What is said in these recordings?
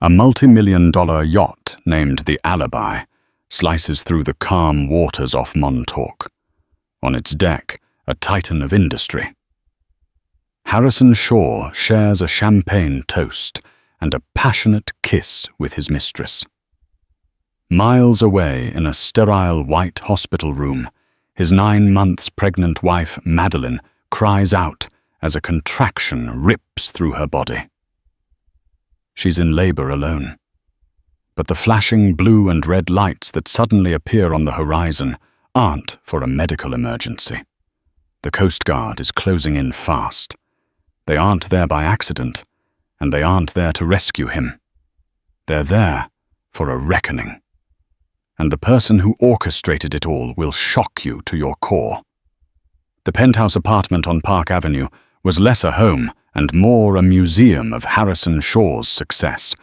A multi-million-dollar yacht named the Alibi slices through the calm waters off Montauk. On its deck, a titan of industry. Harrison Shaw shares a champagne toast and a passionate kiss with his mistress. Miles away in a sterile white hospital room, his 9 months pregnant wife, Madeline, cries out as a contraction rips through her body. She's in labor alone. But the flashing blue and red lights that suddenly appear on the horizon aren't for a medical emergency. The Coast Guard is closing in fast. They aren't there by accident, and they aren't there to rescue him. They're there for a reckoning. And the person who orchestrated it all will shock you to your core. The penthouse apartment on Park Avenue was less a home and more a museum of Harrison Shaw's success.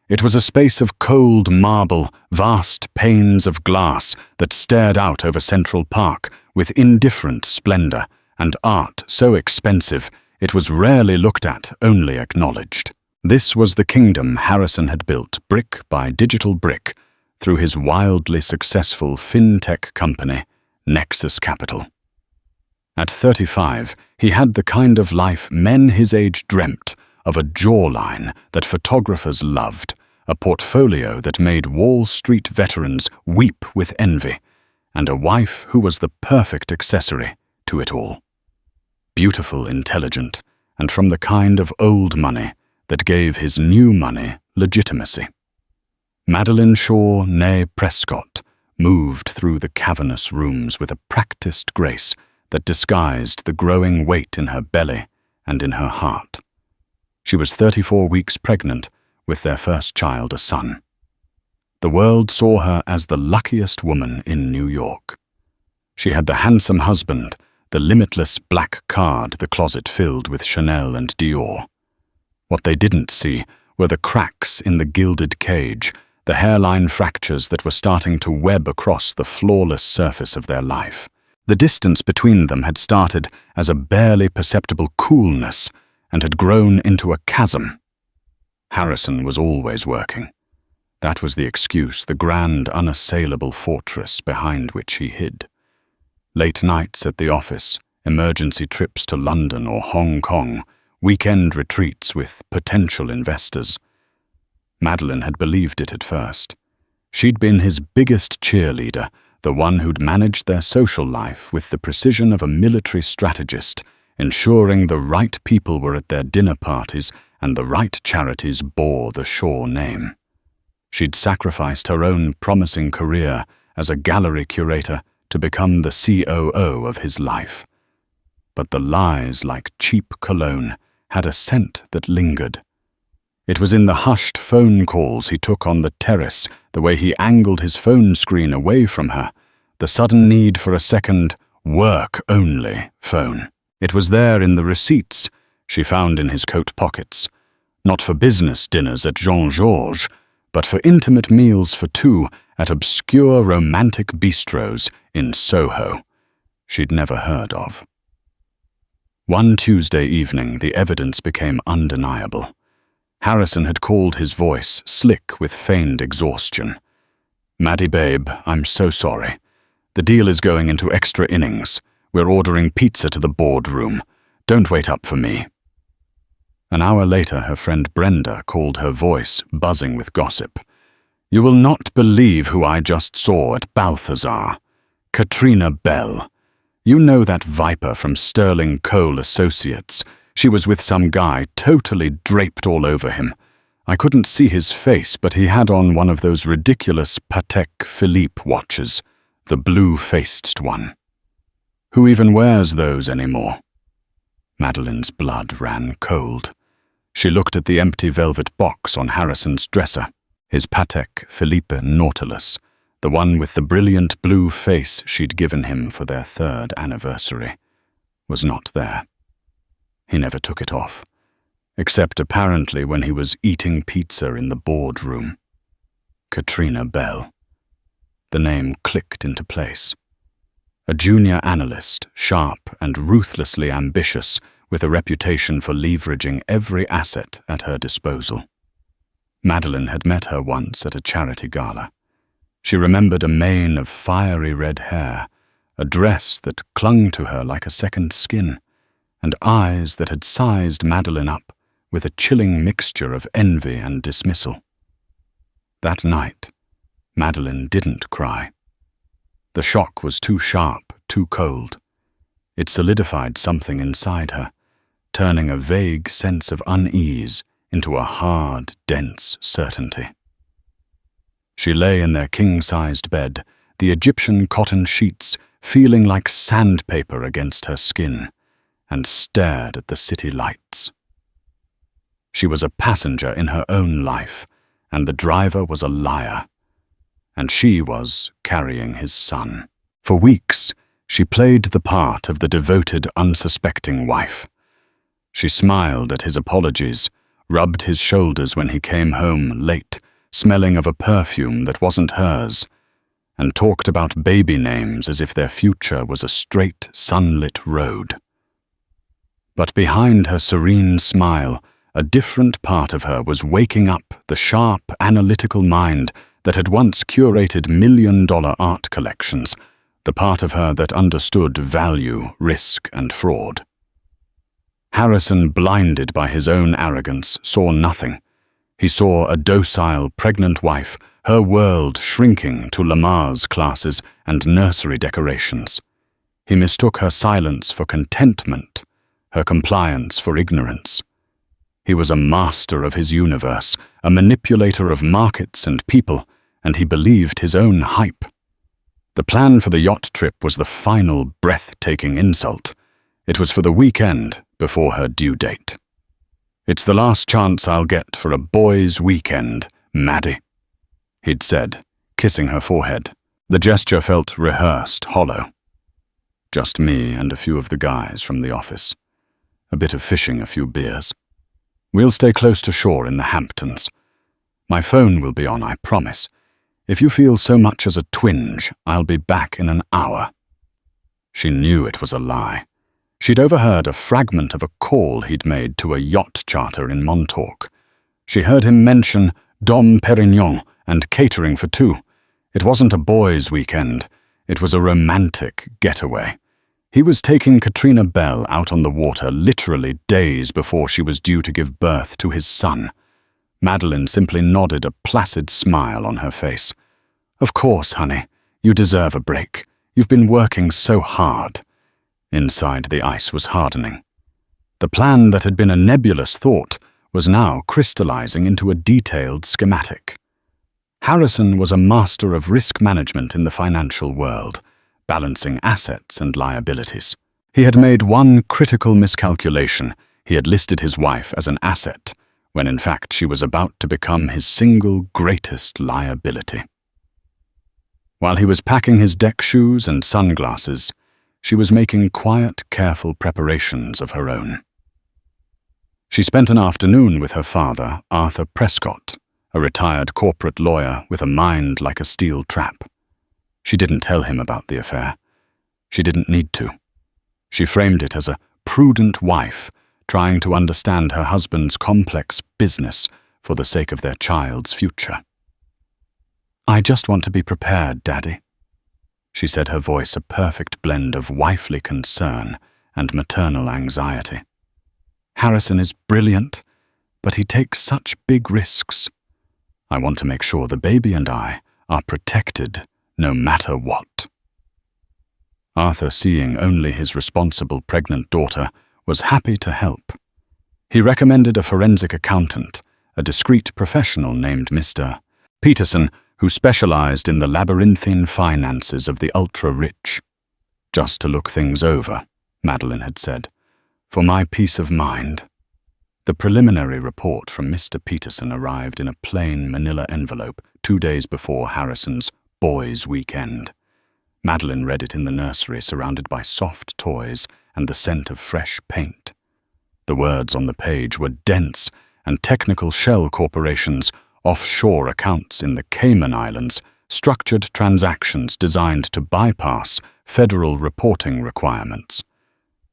It was a space of cold marble, vast panes of glass that stared out over Central Park with indifferent splendor, and art so expensive it was rarely looked at, only acknowledged. This was the kingdom Harrison had built brick by digital brick through his wildly successful fintech company, Nexus Capital. At 35, he had the kind of life men his age dreamt of: a jawline that photographers loved, a portfolio that made Wall Street veterans weep with envy, and a wife who was the perfect accessory to it all. Beautiful, intelligent, and from the kind of old money that gave his new money legitimacy. Madeline Shaw, née Prescott, moved through the cavernous rooms with a practiced grace that disguised the growing weight in her belly and in her heart. She was 34 weeks pregnant with their first child, a son. The world saw her as the luckiest woman in New York. She had the handsome husband, the limitless black card the closet filled with Chanel and Dior. What they didn't see were the cracks in the gilded cage, the hairline fractures that were starting to web across the flawless surface of their life. The distance between them had started as a barely perceptible coolness and had grown into a chasm. Harrison was always working. That was the excuse, the grand, unassailable fortress behind which he hid. Late nights at the office, emergency trips to London or Hong Kong, weekend retreats with potential investors. Madeline had believed it at first. She'd been his biggest cheerleader, the one who'd managed their social life with the precision of a military strategist, ensuring the right people were at their dinner parties and the right charities bore the Shaw name. She'd sacrificed her own promising career as a gallery curator to become the COO of his life. But the lies, like cheap cologne, had a scent that lingered. It was in the hushed phone calls he took on the terrace, the way he angled his phone screen away from her, the sudden need for a second, work-only phone. It was there in the receipts she found in his coat pockets, not for business dinners at Jean-Georges, but for intimate meals for two at obscure romantic bistros in Soho she'd never heard of. One Tuesday evening, the evidence became undeniable. Harrison had called his voice slick with feigned exhaustion. "Maddie babe, I'm so sorry. The deal is going into extra innings. We're ordering pizza to the boardroom. Don't wait up for me." An hour later, her friend Brenda called her voice buzzing with gossip. "You will not believe who I just saw at Balthazar. Katrina Bell. You know that viper from Sterling Cole Associates. She was with some guy, totally draped all over him. I couldn't see his face, but he had on one of those ridiculous Patek Philippe watches, the blue-faced one. Who even wears those anymore?" Madeline's blood ran cold. She looked at the empty velvet box on Harrison's dresser. His Patek Philippe Nautilus, the one with the brilliant blue face she'd given him for their 3rd anniversary, was not there. He never took it off, except apparently when he was eating pizza in the boardroom. Katrina Bell. The name clicked into place. A junior analyst, sharp and ruthlessly ambitious, with a reputation for leveraging every asset at her disposal. Madeline had met her once at a charity gala. She remembered a mane of fiery red hair, a dress that clung to her like a second skin, and eyes that had sized Madeline up with a chilling mixture of envy and dismissal. That night, Madeline didn't cry. The shock was too sharp, too cold. It solidified something inside her, turning a vague sense of unease into a hard, dense certainty. She lay in their king-sized bed, the Egyptian cotton sheets feeling like sandpaper against her skin, and stared at the city lights. She was a passenger in her own life, and the driver was a liar, and she was carrying his son. For weeks, she played the part of the devoted, unsuspecting wife. She smiled at his apologies, rubbed his shoulders when he came home late, smelling of a perfume that wasn't hers, and talked about baby names as if their future was a straight, sunlit road. But behind her serene smile, a different part of her was waking up the sharp, analytical mind that had once curated million-dollar art collections, the part of her that understood value, risk, and fraud. Harrison, blinded by his own arrogance, saw nothing. He saw a docile, pregnant wife, her world shrinking to Lamar's classes and nursery decorations. He mistook her silence for contentment, her compliance for ignorance. He was a master of his universe, a manipulator of markets and people, and he believed his own hype. The plan for the yacht trip was the final, breathtaking insult. It was for the weekend before her due date. "It's the last chance I'll get for a boys' weekend, Maddie," he'd said, kissing her forehead. The gesture felt rehearsed, hollow. Just me and a few of the guys from the office. A bit of fishing, a few beers. We'll stay close to shore in the Hamptons. My phone will be on, I promise. If you feel so much as a twinge, I'll be back in an hour. She knew it was a lie. She'd overheard a fragment of a call he'd made to a yacht charter in Montauk. She heard him mention Dom Perignon and catering for two. It wasn't a boys' weekend. It was a romantic getaway. He was taking Katrina Bell out on the water literally days before she was due to give birth to his son. Madeline simply nodded, a placid smile on her face. "Of course, honey. You deserve a break. You've been working so hard." Inside, the ice was hardening. The plan that had been a nebulous thought was now crystallizing into a detailed schematic. Harrison was a master of risk management in the financial world, balancing assets and liabilities. He had made one critical miscalculation. He had listed his wife as an asset, when in fact she was about to become his single greatest liability. While he was packing his deck shoes and sunglasses, she was making quiet, careful preparations of her own. She spent an afternoon with her father, Arthur Prescott, a retired corporate lawyer with a mind like a steel trap. She didn't tell him about the affair. She didn't need to. She framed it as a prudent wife trying to understand her husband's complex business for the sake of their child's future. "I just want to be prepared, Daddy," she said, her voice a perfect blend of wifely concern and maternal anxiety. "Harrison is brilliant, but he takes such big risks. I want to make sure the baby and I are protected no matter what." Arthur, seeing only his responsible pregnant daughter, was happy to help. He recommended a forensic accountant, a discreet professional named Mr. Peterson, who specialized in the labyrinthine finances of the ultra-rich. "Just to look things over," Madeline had said, "for my peace of mind." The preliminary report from Mr. Peterson arrived in a plain manila envelope 2 days before Harrison's boys' weekend. Madeline read it in the nursery, surrounded by soft toys and the scent of fresh paint. The words on the page were dense, and technical shell corporations, offshore accounts in the Cayman Islands, structured transactions designed to bypass federal reporting requirements.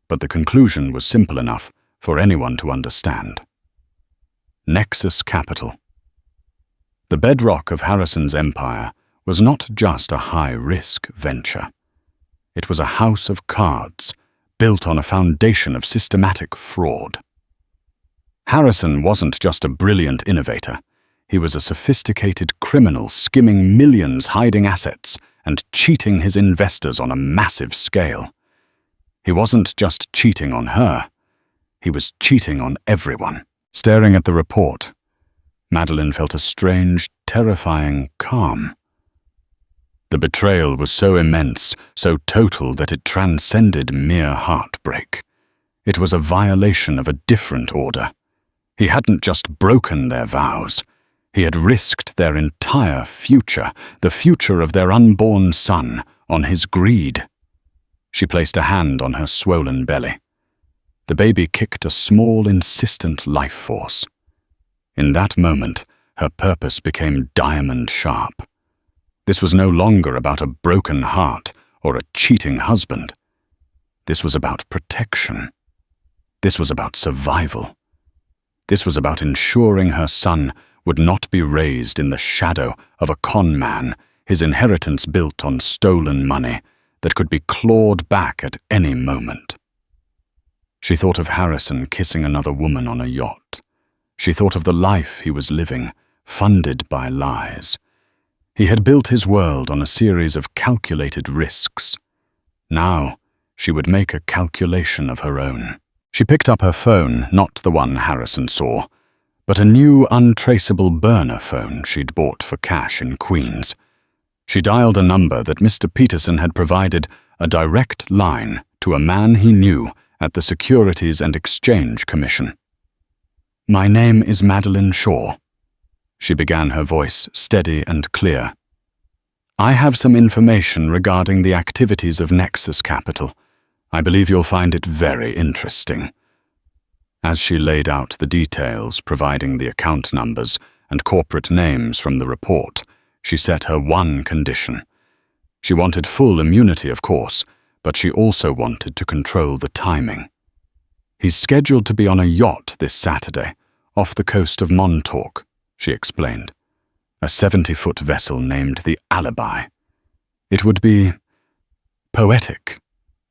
But the conclusion was simple enough for anyone to understand. Nexus Capital. The bedrock of Harrison's empire was not just a high-risk venture. It was a house of cards, built on a foundation of systematic fraud. Harrison wasn't just a brilliant innovator. He was a sophisticated criminal skimming millions, hiding assets, and cheating his investors on a massive scale. He wasn't just cheating on her. He was cheating on everyone. Staring at the report, Madeline felt a strange, terrifying calm. The betrayal was so immense, so total that it transcended mere heartbreak. It was a violation of a different order. He hadn't just broken their vows. He had risked their entire future, the future of their unborn son, on his greed. She placed a hand on her swollen belly. The baby kicked a small, insistent life force. In that moment, her purpose became diamond sharp. This was no longer about a broken heart or a cheating husband. This was about protection. This was about survival. This was about ensuring her son would not be raised in the shadow of a con man, his inheritance built on stolen money that could be clawed back at any moment. She thought of Harrison kissing another woman on a yacht. She thought of the life he was living, funded by lies. He had built his world on a series of calculated risks. Now, she would make a calculation of her own. She picked up her phone, not the one Harrison saw, but a new untraceable burner phone she'd bought for cash in Queens. She dialed a number that Mr. Peterson had provided a direct line to a man he knew at the Securities and Exchange Commission. "My name is Madeline Shaw." She began, her voice steady and clear. "I have some information regarding the activities of Nexus Capital. I believe you'll find it very interesting." As she laid out the details, providing the account numbers and corporate names from the report, she set her one condition. She wanted full immunity, of course, but she also wanted to control the timing. "He's scheduled to be on a yacht this Saturday, off the coast of Montauk," she explained. "A 70-foot vessel named the Alibi. It would be poetic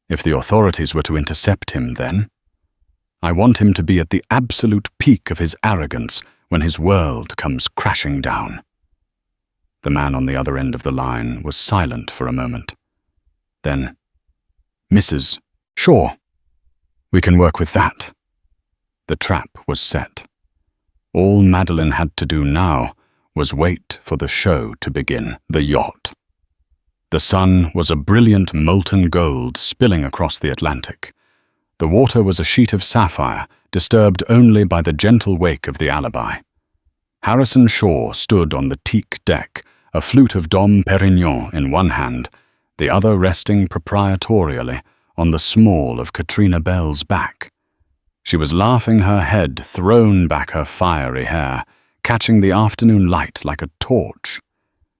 if the authorities were to intercept him then. I want him to be at the absolute peak of his arrogance when his world comes crashing down." The man on the other end of the line was silent for a moment. Then, "Mrs. Shaw, we can work with that." The trap was set. All Madeline had to do now was wait for the show to begin. The yacht. The sun was a brilliant molten gold spilling across the Atlantic. The water was a sheet of sapphire, disturbed only by the gentle wake of the Alibi. Harrison Shaw stood on the teak deck, a flute of Dom Perignon in one hand, the other resting proprietorially on the small of Katrina Bell's back. She was laughing, her head thrown back, her fiery hair catching the afternoon light like a torch.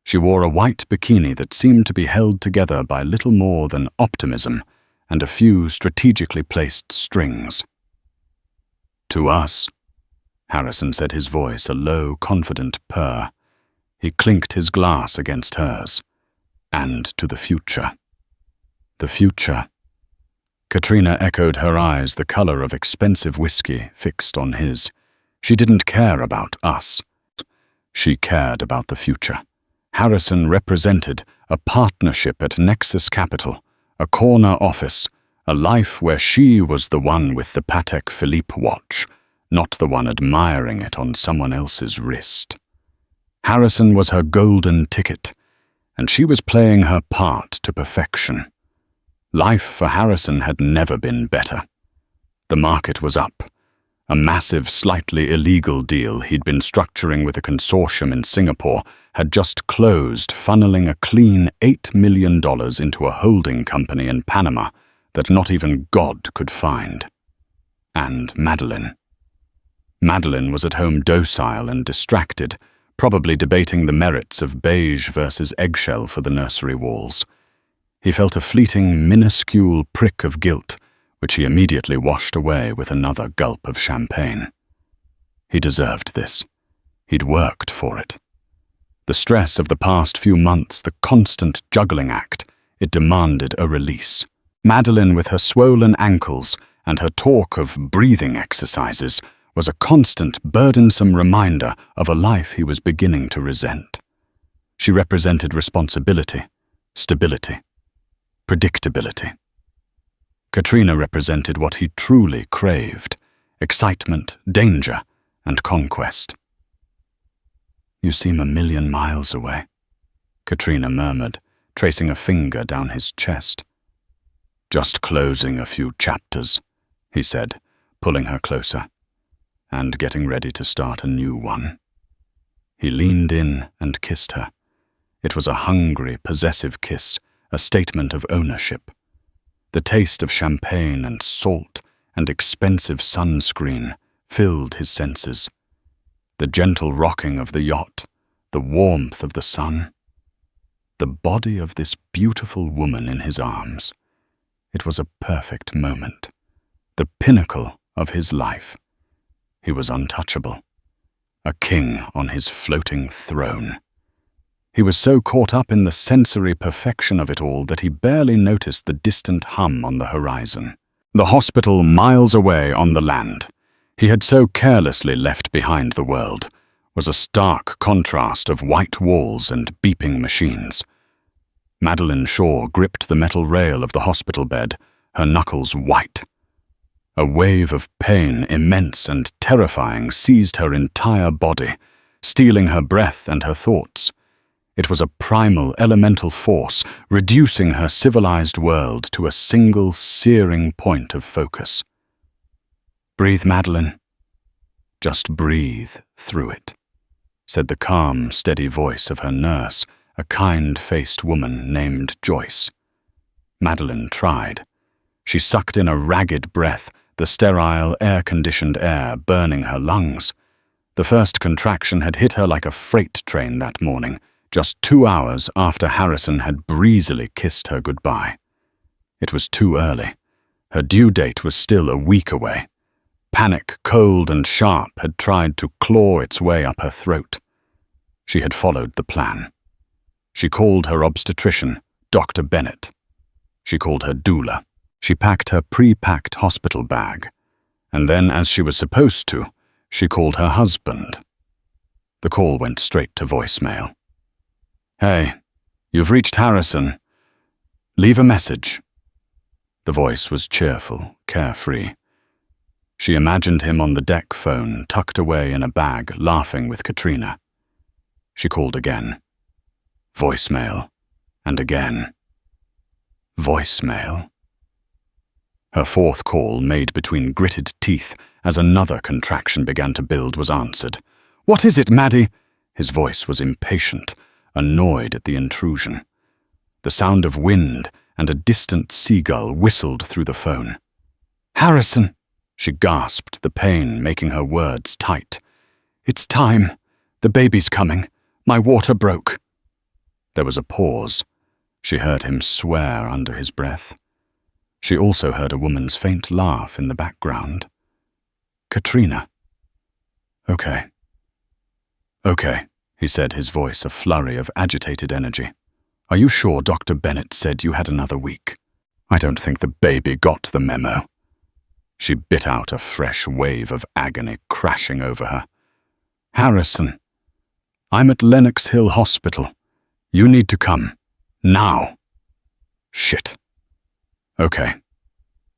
She wore a white bikini that seemed to be held together by little more than optimism and a few strategically placed strings. "To us," Harrison said, his voice a low, confident purr. He clinked his glass against hers. "And to the future." The future. Katrina echoed, her eyes the color of expensive whiskey fixed on his. She didn't care about us. She cared about the future. Harrison represented a partnership at Nexus Capital, a corner office, a life where she was the one with the Patek Philippe watch, not the one admiring it on someone else's wrist. Harrison was her golden ticket, and she was playing her part to perfection. Life for Harrison had never been better. The market was up. A massive, slightly illegal deal he'd been structuring with a consortium in Singapore had just closed, funneling a clean $8 million into a holding company in Panama that not even God could find. And Madeline. Madeline was at home docile and distracted, probably debating the merits of beige versus eggshell for the nursery walls. He felt a fleeting, minuscule prick of guilt, which he immediately washed away with another gulp of champagne. He deserved this. He'd worked for it. The stress of the past few months, the constant juggling act, it demanded a release. Madeline, with her swollen ankles and her talk of breathing exercises, was a constant, burdensome reminder of a life he was beginning to resent. She represented responsibility, stability, predictability. Katrina represented what he truly craved: excitement, danger, and conquest. "You seem 1,000,000 miles away," Katrina murmured, tracing a finger down his chest. "Just closing a few chapters," he said, pulling her closer, "and getting ready to start a new one." He leaned in and kissed her. It was a hungry, possessive kiss, a statement of ownership. The taste of champagne and salt and expensive sunscreen filled his senses. The gentle rocking of the yacht, the warmth of the sun, the body of this beautiful woman in his arms. It was a perfect moment, the pinnacle of his life. He was untouchable, a king on his floating throne. He was so caught up in the sensory perfection of it all that he barely noticed the distant hum on the horizon. The hospital miles away on the land, he had so carelessly left behind the world, was a stark contrast of white walls and beeping machines. Madeline Shaw gripped the metal rail of the hospital bed, her knuckles white. A wave of pain, immense and terrifying, seized her entire body, stealing her breath and her thoughts. It was a primal, elemental force, reducing her civilized world to a single, searing point of focus. "Breathe, Madeline. Just breathe through it," said the calm, steady voice of her nurse, a kind-faced woman named Joyce. Madeline tried. She sucked in a ragged breath, the sterile, air-conditioned air burning her lungs. The first contraction had hit her like a freight train that morning, just 2 hours after Harrison had breezily kissed her goodbye. It was too early. Her due date was still a week away. Panic, cold and sharp, had tried to claw its way up her throat. She had followed the plan. She called her obstetrician, Dr. Bennett. She called her doula. She packed her pre-packed hospital bag. And then, as she was supposed to, she called her husband. The call went straight to voicemail. "Hey, you've reached Harrison. Leave a message." The voice was cheerful, carefree. She imagined him on the deck phone, tucked away in a bag, laughing with Katrina. She called again. Voicemail. And again. Voicemail. Her fourth call, made between gritted teeth as another contraction began to build, was answered. "What is it, Maddie?" His voice was impatient, annoyed at the intrusion. The sound of wind and a distant seagull whistled through the phone. "Harrison," she gasped, the pain making her words tight. "It's time. The baby's coming. My water broke." There was a pause. She heard him swear under his breath. She also heard a woman's faint laugh in the background. "Katrina." "Okay. Okay," he said, his voice a flurry of agitated energy. "Are you sure Dr. Bennett said you had another week? I don't think the baby got the memo." She bit out a fresh wave of agony crashing over her. "Harrison, I'm at Lenox Hill Hospital. You need to come. Now." "Shit. Okay.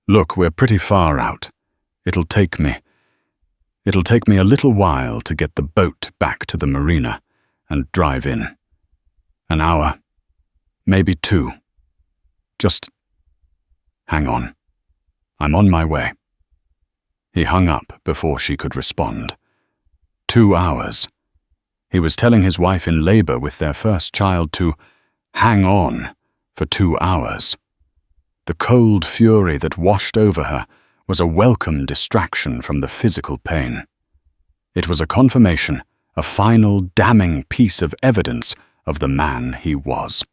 Look, we're pretty far out. It'll take me a little while to get the boat back to the marina and drive in. An hour, maybe 2. Just hang on. I'm on my way." He hung up before she could respond. 2 hours. He was telling his wife in labor with their first child to hang on for 2 hours. The cold fury that washed over her was a welcome distraction from the physical pain. It was a confirmation, a final damning piece of evidence of the man he was.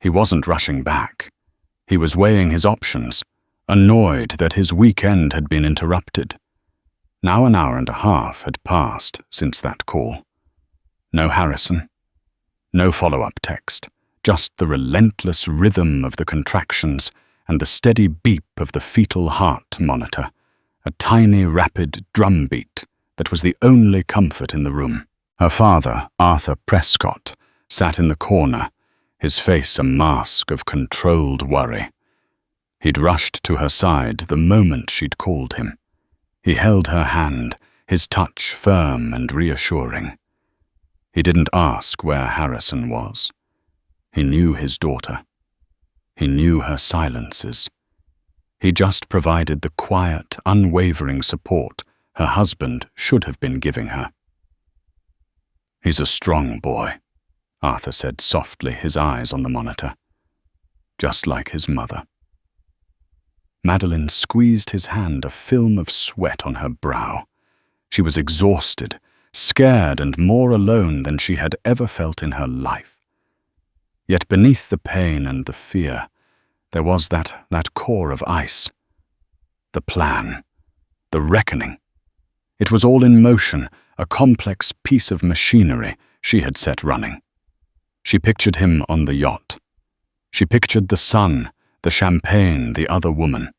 He wasn't rushing back. He was weighing his options, annoyed that his weekend had been interrupted. Now an hour and a half had passed since that call. No Harrison, No follow-up text, just the relentless rhythm of the contractions and the steady beep of the fetal heart monitor, a tiny rapid drumbeat that was the only comfort in the room. Her father, Arthur Prescott, sat in the corner, his face a mask of controlled worry. He'd rushed to her side the moment she'd called him. He held her hand, his touch firm and reassuring. He didn't ask where Harrison was. He knew his daughter. He knew her silences. He just provided the quiet, unwavering support her husband should have been giving her. "He's a strong boy," Arthur said softly, his eyes on the monitor. "Just like his mother." Madeline squeezed his hand, a film of sweat on her brow. She was exhausted, scared and more alone than she had ever felt in her life. Yet beneath the pain and the fear, there was that core of ice. The plan. The reckoning. It was all in motion, a complex piece of machinery she had set running. She pictured him on the yacht. She pictured the sun, the champagne, the other woman.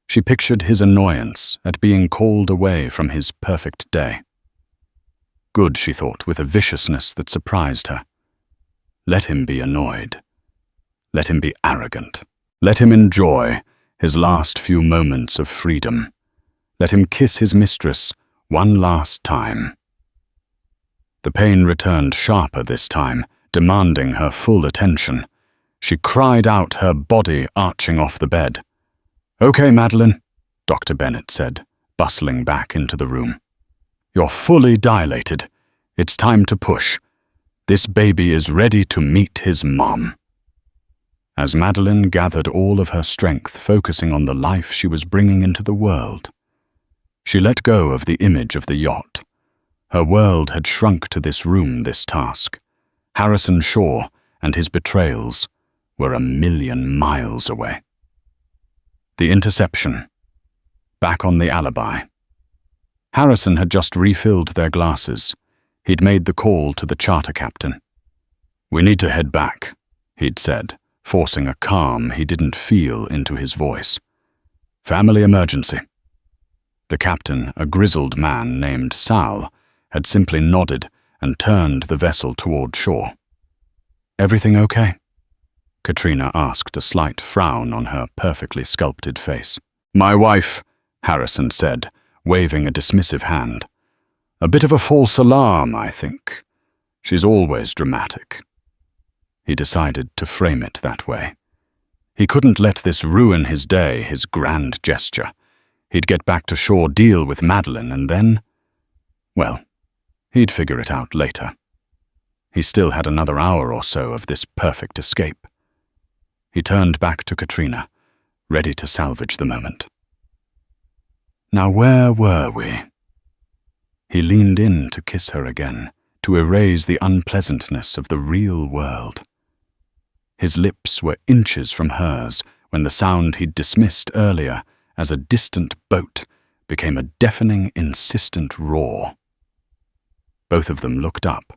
She pictured his annoyance at being called away from his perfect day. Good, she thought, with a viciousness that surprised her. Let him be annoyed. Let him be arrogant. Let him enjoy his last few moments of freedom. Let him kiss his mistress one last time. The pain returned sharper this time, demanding her full attention. She cried out, her body arching off the bed. "Okay, Madeline," Dr. Bennett said, bustling back into the room. "You're fully dilated. It's time to push. This baby is ready to meet his mom." As Madeline gathered all of her strength, focusing on the life she was bringing into the world, she let go of the image of the yacht. Her world had shrunk to this room, this task. Harrison Shaw and his betrayals were 1,000,000 miles away. The interception. Back on the alibi. Harrison had just refilled their glasses. He'd made the call to the charter captain. "We need to head back," he'd said, forcing a calm he didn't feel into his voice. "Family emergency." The captain, a grizzled man named Sal, had simply nodded and turned the vessel toward shore. "Everything okay?" Katrina asked, a slight frown on her perfectly sculpted face. "My wife," Harrison said, waving a dismissive hand. "A bit of a false alarm, I think. She's always dramatic." He decided to frame it that way. He couldn't let this ruin his day, his grand gesture. He'd get back to shore, deal with Madeline, and then, well, he'd figure it out later. He still had another hour or so of this perfect escape. He turned back to Katrina, ready to salvage the moment. "Now where were we?" He leaned in to kiss her again, to erase the unpleasantness of the real world. His lips were inches from hers when the sound he'd dismissed earlier as a distant boat became a deafening, insistent roar. Both of them looked up.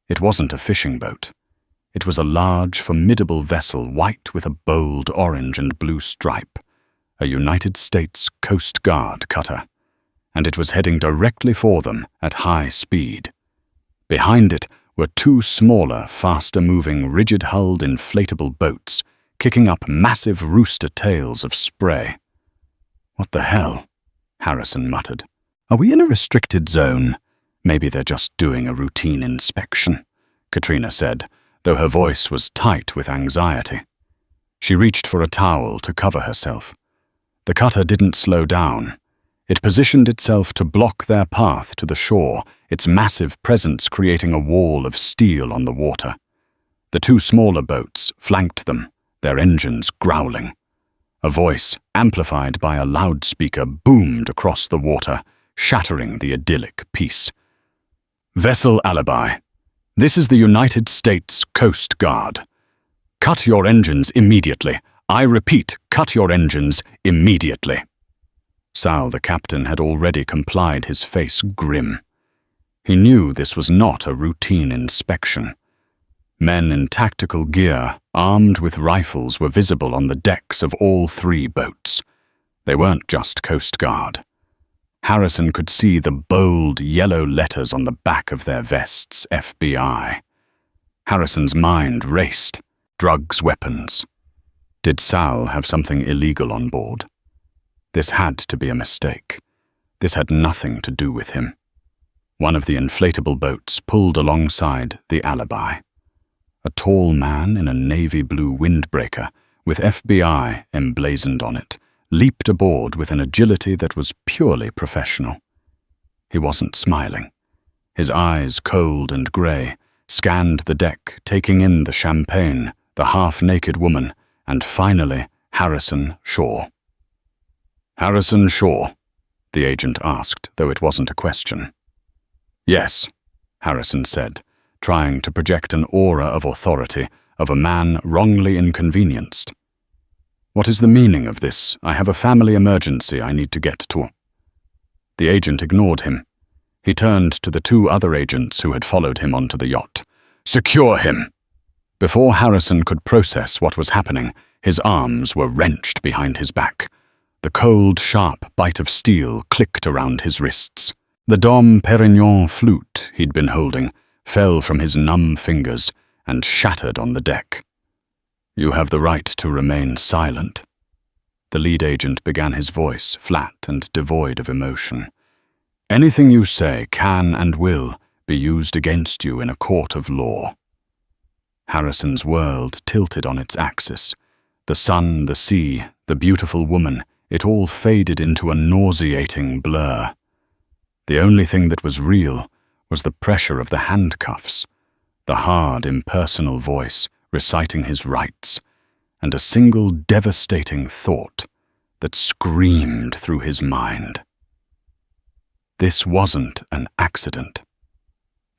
It wasn't a fishing boat. It was a large, formidable vessel, white with a bold orange and blue stripe, a United States Coast Guard cutter, and it was heading directly for them at high speed. Behind it were two smaller, faster-moving, rigid-hulled inflatable boats, kicking up massive rooster tails of spray. "What the hell?" Harrison muttered. "Are we in a restricted zone? Maybe they're just doing a routine inspection," Katrina said, though her voice was tight with anxiety. She reached for a towel to cover herself. The cutter didn't slow down. It positioned itself to block their path to the shore, its massive presence creating a wall of steel on the water. The two smaller boats flanked them, their engines growling. A voice, amplified by a loudspeaker, boomed across the water, shattering the idyllic peace. "Vessel alibi. This is the United States Coast Guard. Cut your engines immediately. I repeat, cut your engines immediately." Sal, the captain, had already complied, his face grim. He knew this was not a routine inspection. Men in tactical gear, armed with rifles, were visible on the decks of all 3 boats. They weren't just Coast Guard. Harrison could see the bold yellow letters on the back of their vests, FBI. Harrison's mind raced. Drugs, weapons. Did Sal have something illegal on board? This had to be a mistake. This had nothing to do with him. One of the inflatable boats pulled alongside the Alibi. A tall man in a navy blue windbreaker, with FBI emblazoned on it, leaped aboard with an agility that was purely professional. He wasn't smiling. His eyes, cold and grey, scanned the deck, taking in the champagne, the half-naked woman, and finally, Harrison Shaw. "Harrison Shaw?" the agent asked, though it wasn't a question. "Yes," Harrison said, trying to project an aura of authority of a man wrongly inconvenienced. "What is the meaning of this? I have a family emergency I need to get to." The agent ignored him. He turned to the 2 other agents who had followed him onto the yacht. "Secure him!" Before Harrison could process what was happening, his arms were wrenched behind his back. The cold, sharp bite of steel clicked around his wrists. The Dom Perignon flute he'd been holding fell from his numb fingers and shattered on the deck. "You have the right to remain silent." The lead agent began his voice, flat and devoid of emotion. "Anything you say can and will be used against you in a court of law." Harrison's world tilted on its axis. The sun, the sea, the beautiful woman, it all faded into a nauseating blur. The only thing that was real was the pressure of the handcuffs, the hard, impersonal voice reciting his rights, and a single devastating thought that screamed through his mind. This wasn't an accident.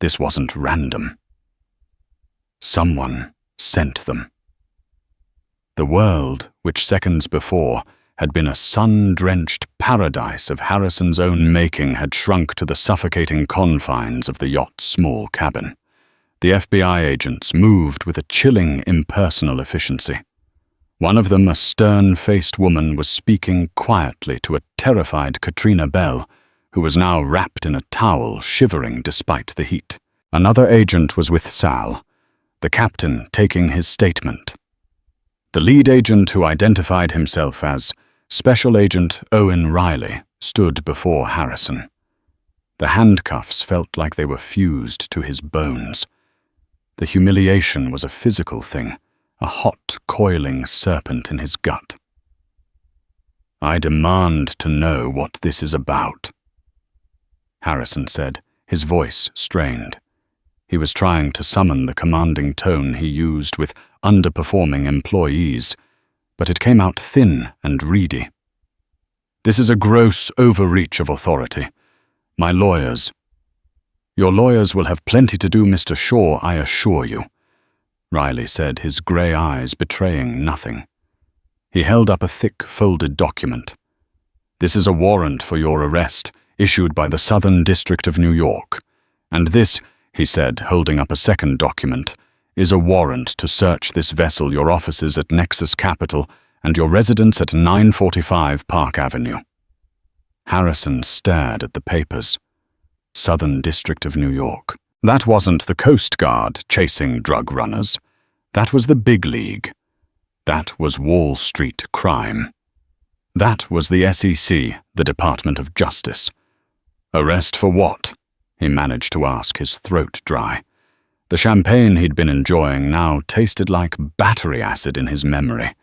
This wasn't random. Someone sent them. The world, which seconds before had been a sun-drenched paradise of Harrison's own making, had shrunk to the suffocating confines of the yacht's small cabin. The FBI agents moved with a chilling, impersonal efficiency. One of them, a stern-faced woman, was speaking quietly to a terrified Katrina Bell, who was now wrapped in a towel, shivering despite the heat. Another agent was with Sal, the captain taking his statement. The lead agent, who identified himself as Special Agent Owen Riley, stood before Harrison. The handcuffs felt like they were fused to his bones. The humiliation was a physical thing, a hot, coiling serpent in his gut. "I demand to know what this is about," Harrison said, his voice strained. He was trying to summon the commanding tone he used with underperforming employees, but it came out thin and reedy. "This is a gross overreach of authority. My lawyers—" "Your lawyers will have plenty to do, Mr. Shaw, I assure you," Riley said, his grey eyes betraying nothing. He held up a thick, folded document. "This is a warrant for your arrest, issued by the Southern District of New York. And this," he said, holding up a second document, "is a warrant to search this vessel, your offices at Nexus Capital, and your residence at 945 Park Avenue." Harrison stared at the papers. Southern District of New York. That wasn't the Coast Guard chasing drug runners. That was the big league. That was Wall Street crime. That was the SEC, the Department of Justice. "Arrest for what?" he managed to ask, his throat dry. The champagne he'd been enjoying now tasted like battery acid in his memory.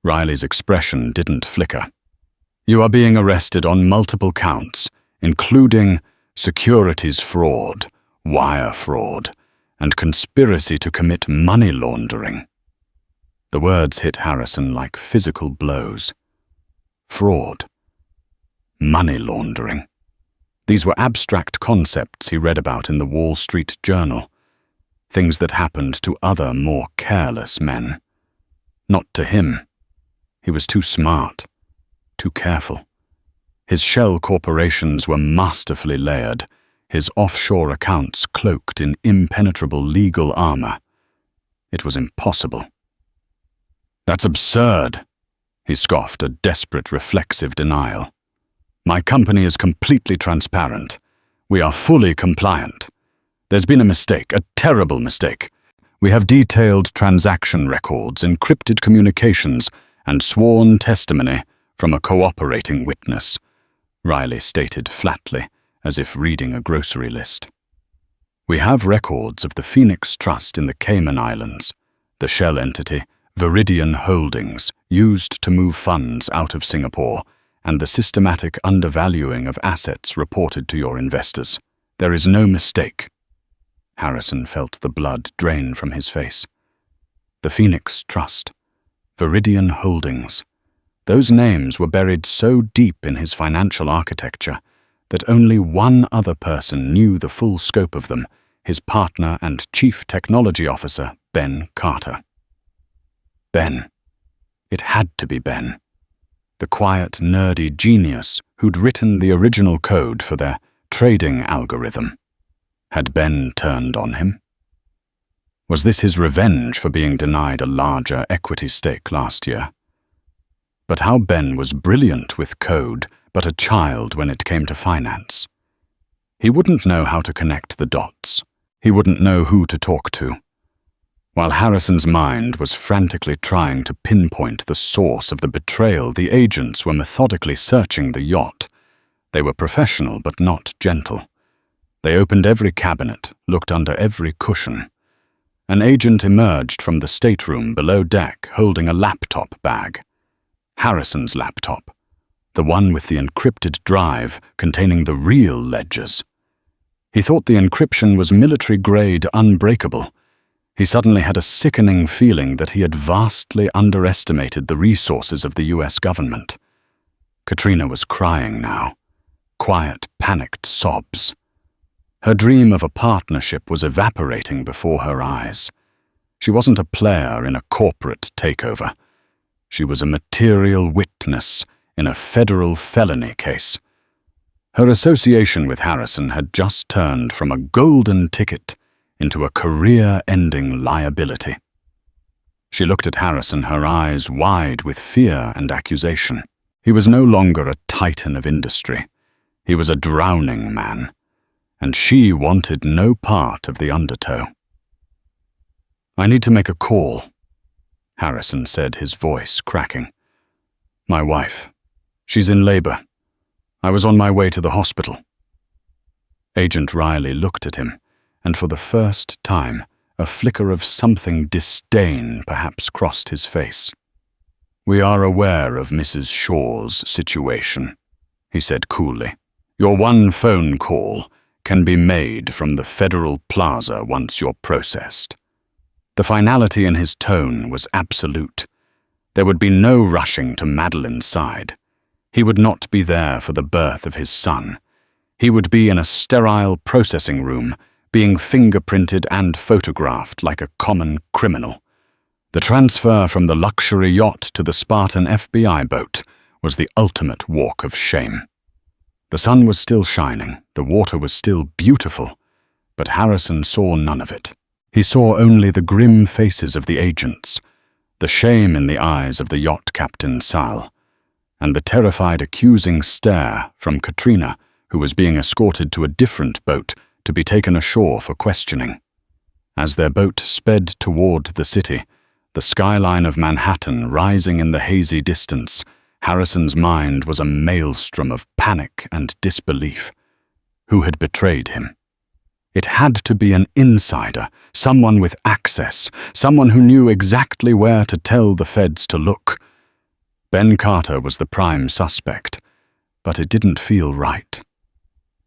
Riley's expression didn't flicker. "You are being arrested on multiple counts, including securities fraud, wire fraud, and conspiracy to commit money laundering." The words hit Harrison like physical blows. Fraud. Money laundering. These were abstract concepts he read about in the Wall Street Journal. Things that happened to other, more careless men. Not to him. He was too smart, too careful. His shell corporations were masterfully layered, his offshore accounts cloaked in impenetrable legal armor. It was impossible. "That's absurd," he scoffed, a desperate reflexive denial. "My company is completely transparent. We are fully compliant. There's been a mistake, a terrible mistake. We have detailed transaction records, encrypted communications, and sworn testimony from a cooperating witness," Riley stated flatly, as if reading a grocery list. "We have records of the Phoenix Trust in the Cayman Islands, the shell entity, Viridian Holdings, used to move funds out of Singapore, and the systematic undervaluing of assets reported to your investors. There is no mistake." Harrison felt the blood drain from his face. The Phoenix Trust, Viridian Holdings. Those names were buried so deep in his financial architecture that only one other person knew the full scope of them, his partner and chief technology officer, Ben Carter. Ben. It had to be Ben. The quiet, nerdy genius who'd written the original code for their trading algorithm. Had Ben turned on him? Was this his revenge for being denied a larger equity stake last year? But how Ben was brilliant with code, but a child when it came to finance. He wouldn't know how to connect the dots. He wouldn't know who to talk to. While Harrison's mind was frantically trying to pinpoint the source of the betrayal, the agents were methodically searching the yacht. They were professional but not gentle. They opened every cabinet, looked under every cushion. An agent emerged from the stateroom below deck holding a laptop bag. Harrison's laptop, the one with the encrypted drive containing the real ledgers. He thought the encryption was military-grade unbreakable. He suddenly had a sickening feeling that he had vastly underestimated the resources of the US government. Katrina was crying now. Quiet, panicked sobs. Her dream of a partnership was evaporating before her eyes. She wasn't a player in a corporate takeover. She was a material witness in a federal felony case. Her association with Harrison had just turned from a golden ticket into a career-ending liability. She looked at Harrison, her eyes wide with fear and accusation. He was no longer a titan of industry. He was a drowning man, and she wanted no part of the undertow. "I need to make a call," Harrison said, his voice cracking. "My wife. She's in labor. I was on my way to the hospital." Agent Riley looked at him, and for the first time, a flicker of something disdain perhaps crossed his face. "We are aware of Mrs. Shaw's situation," he said coolly. "Your one phone call can be made from the Federal Plaza once you're processed." The finality in his tone was absolute. There would be no rushing to Madeline's side. He would not be there for the birth of his son. He would be in a sterile processing room, being fingerprinted and photographed like a common criminal. The transfer from the luxury yacht to the Spartan FBI boat was the ultimate walk of shame. The sun was still shining, the water was still beautiful, but Harrison saw none of it. He saw only the grim faces of the agents, the shame in the eyes of the yacht captain Sal, and the terrified accusing stare from Katrina, who was being escorted to a different boat to be taken ashore for questioning. As their boat sped toward the city, the skyline of Manhattan rising in the hazy distance, Harrison's mind was a maelstrom of panic and disbelief. Who had betrayed him? It had to be an insider, someone with access, someone who knew exactly where to tell the feds to look. Ben Carter was the prime suspect, but it didn't feel right.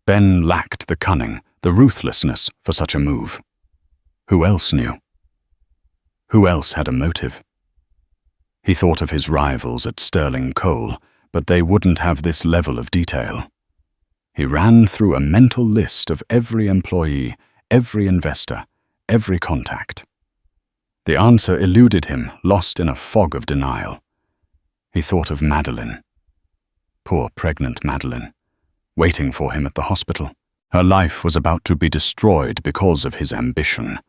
Ben lacked the cunning, the ruthlessness for such a move. Who else knew? Who else had a motive? He thought of his rivals at Sterling Coal, but they wouldn't have this level of detail. He ran through a mental list of every employee, every investor, every contact. The answer eluded him, lost in a fog of denial. He thought of Madeline. Poor pregnant Madeline, waiting for him at the hospital. Her life was about to be destroyed because of his ambition.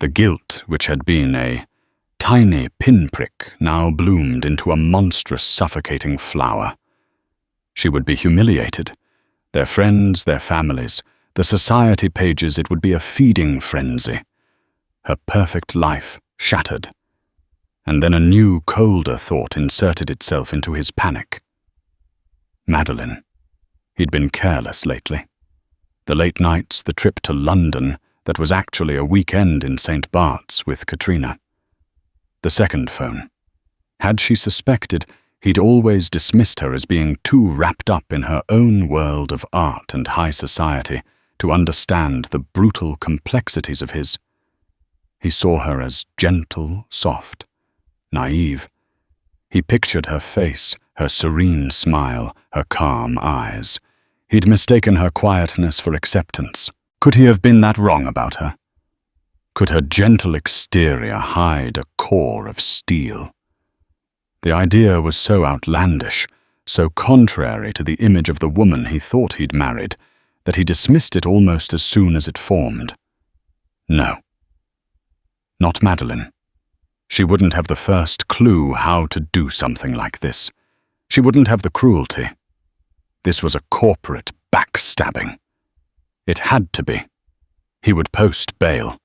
The guilt, which had been a tiny pinprick, now bloomed into a monstrous, suffocating flower. She would be humiliated. Their friends, their families, the society pages, it would be a feeding frenzy. Her perfect life shattered. And then a new, colder thought inserted itself into his panic. Madeline. He'd been careless lately. The late nights, the trip to London, that was actually a weekend in St. Bart's with Katrina. The second phone. Had she suspected, he'd always dismissed her as being too wrapped up in her own world of art and high society to understand the brutal complexities of his. He saw her as gentle, soft, naive. He pictured her face, her serene smile, her calm eyes. He'd mistaken her quietness for acceptance. Could he have been that wrong about her? Could her gentle exterior hide a core of steel? The idea was so outlandish, so contrary to the image of the woman he thought he'd married, that he dismissed it almost as soon as it formed. No. Not Madeline. She wouldn't have the first clue how to do something like this. She wouldn't have the cruelty. This was a corporate backstabbing. It had to be. He would post bail.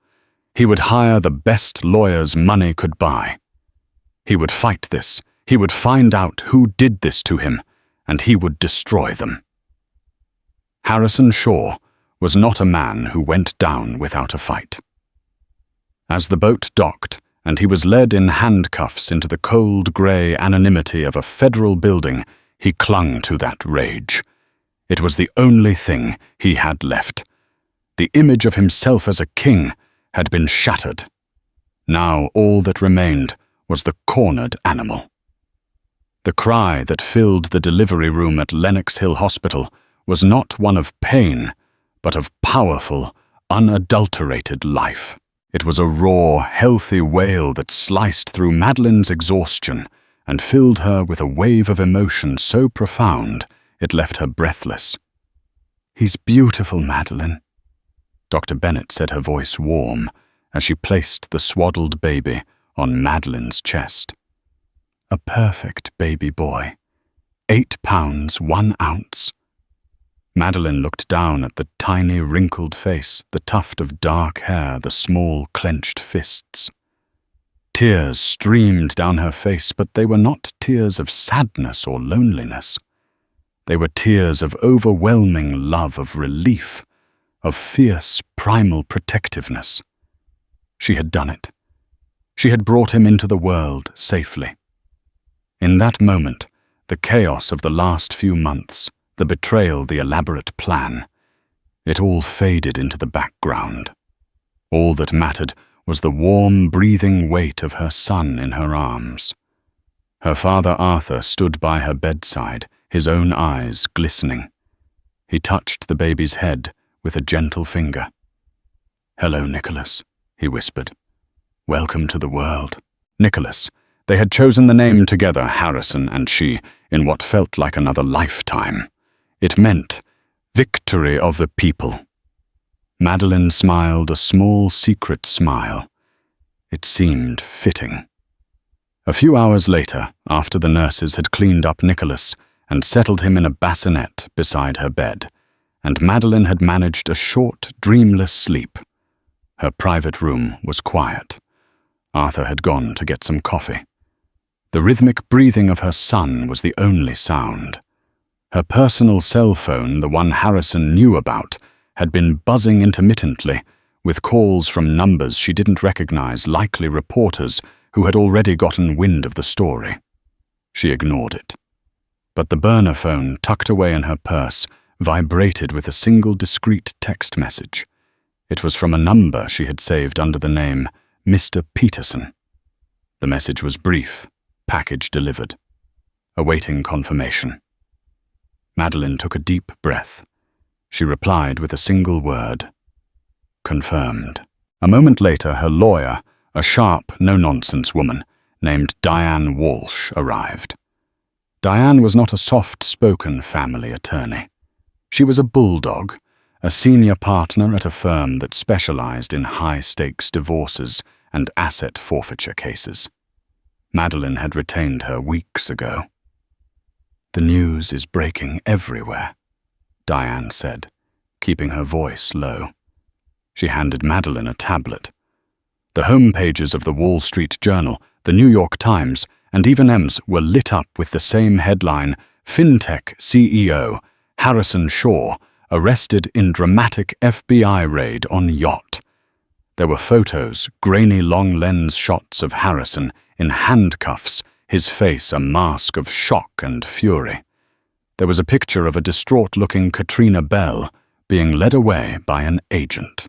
He would hire the best lawyers money could buy. He would fight this. He would find out who did this to him, and he would destroy them. Harrison Shaw was not a man who went down without a fight. As the boat docked, and he was led in handcuffs into the cold grey anonymity of a federal building, he clung to that rage. It was the only thing he had left. The image of himself as a king had been shattered. Now all that remained was the cornered animal. The cry that filled the delivery room at Lenox Hill Hospital was not one of pain, but of powerful, unadulterated life. It was a raw, healthy wail that sliced through Madeline's exhaustion and filled her with a wave of emotion so profound it left her breathless. "He's beautiful, Madeline." Dr. Bennett said, her voice warm, as she placed the swaddled baby on Madeline's chest. "A perfect baby boy. 8 pounds, 1 ounce. Madeline looked down at the tiny, wrinkled face, the tuft of dark hair, the small, clenched fists. Tears streamed down her face, but they were not tears of sadness or loneliness. They were tears of overwhelming love, of relief, of fierce, primal protectiveness. She had done it. She had brought him into the world safely. In that moment, the chaos of the last few months, the betrayal, the elaborate plan, it all faded into the background. All that mattered was the warm, breathing weight of her son in her arms. Her father Arthur stood by her bedside, his own eyes glistening. He touched the baby's head with a gentle finger. "Hello, Nicholas," he whispered. "Welcome to the world." Nicholas. They had chosen the name together, Harrison and she, in what felt like another lifetime. It meant victory of the people. Madeline smiled a small, secret smile. It seemed fitting. A few hours later, after the nurses had cleaned up Nicholas and settled him in a bassinet beside her bed, and Madeline had managed a short, dreamless sleep, her private room was quiet. Arthur had gone to get some coffee. The rhythmic breathing of her son was the only sound. Her personal cell phone, the one Harrison knew about, had been buzzing intermittently, with calls from numbers she didn't recognize, likely reporters who had already gotten wind of the story. She ignored it. But the burner phone, tucked away in her purse, vibrated with a single discreet text message. It was from a number she had saved under the name Mr. Peterson. The message was brief, package delivered, awaiting confirmation. Madeline took a deep breath. She replied with a single word: confirmed. A moment later, her lawyer, a sharp, no-nonsense woman named Diane Walsh, arrived. Diane was not a soft-spoken family attorney. She was a bulldog, a senior partner at a firm that specialized in high-stakes divorces and asset forfeiture cases. Madeline had retained her weeks ago. "The news is breaking everywhere," Diane said, keeping her voice low. She handed Madeline a tablet. The home pages of the Wall Street Journal, the New York Times, and even M's were lit up with the same headline: FinTech CEO Harrison Shaw arrested in dramatic FBI raid on Yacht. There were photos, grainy long-lens shots of Harrison in handcuffs, his face a mask of shock and fury. There was a picture of a distraught-looking Katrina Bell being led away by an agent.